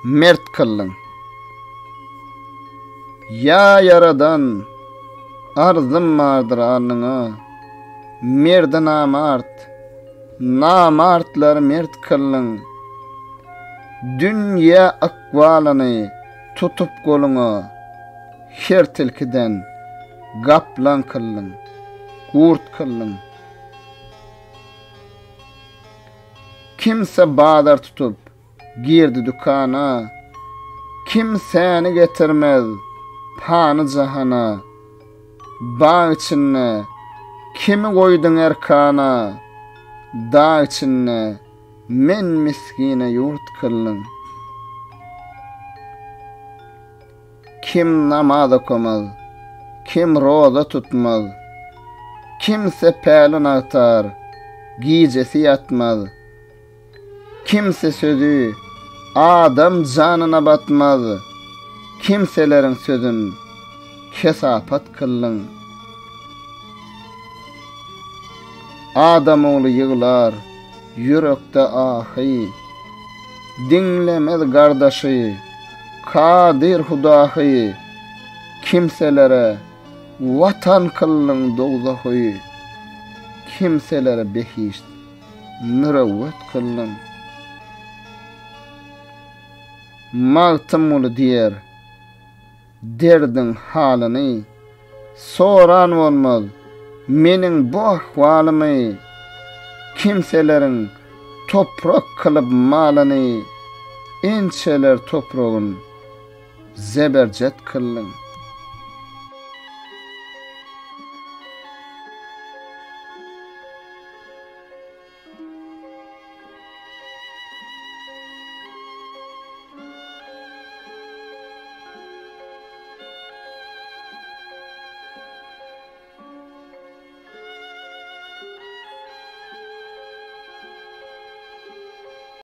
mert kıllyň. Ya yaradan arzım vardır alnına, merdi namartlar mert kıllyň. Dünya akwalyny tutup goluňa, her tilkiden gaplan kıllyň, gurt kıllyň. Kimse badar tutup girdi dükana, kimseni getirmez panı cahana. Bağ içinne kimi koydun erkana, dağ içinne men miskine yurt kıllyň. Kim namaz okamaz, kim roza tutmaz, kimse pelin atar, giycesi yatmaz. Kimse sözü adam canına batmaz, kimselerin sözün kesapat kıllyň. Adam oğlu yığlar, yürekde ahy, dinlemez gardaşy, kadir hudahy. Kimselere vatan kıllyň dowzahy, kimselere behişt mürewwet kıllyň. Magtym ulu diýer, derdin halyny, soran bolmaz meniň bu ahwalymy. Kimselerin toprak kılıp malyny, ençeler toprağın zeberjet kıllyň.